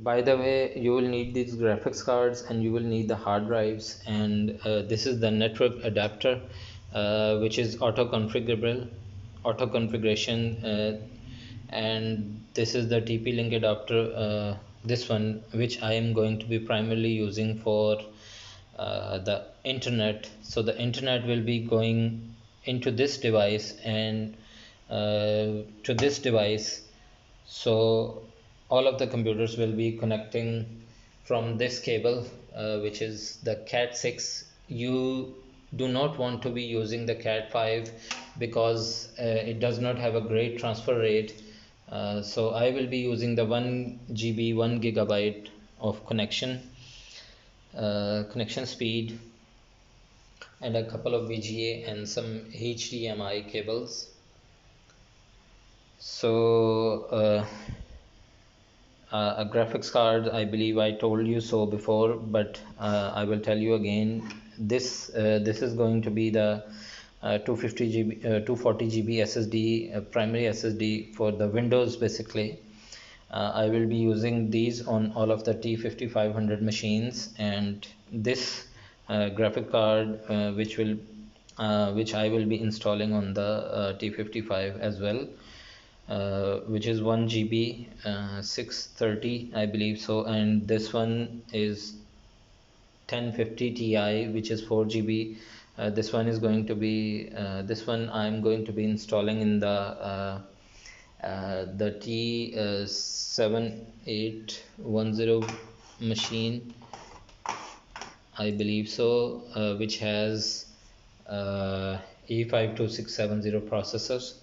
By the way, you will need these graphics cards and you will need the hard drives, and this is the network adapter, which is auto configurable, auto configuration, and this is the TP-Link adapter, this one, which I am going to be primarily using for the internet. So the internet will be going into this device and to this device. So all of the computers will be connecting from this cable, which is the Cat6. You do not want to be using the Cat5 because it does not have a great transfer rate. So I will be using the 1 GB, 1 gigabyte of connection speed, and a couple of VGA and some HDMI cables. So a graphics card, I believe I told you so before, but I will tell you again. This is going to be the 250 GB 240 GB SSD, primary SSD for the Windows basically. I will be using these on all of the T5500 machines, and this graphic card, which I will be installing on the T55 as well, which is 1 GB, 630 I believe so, and this one is 1050 Ti, which is 4 GB. This one is going to be this one I'm going to be installing in the T7810 machine, I believe so, which has E52670 processors.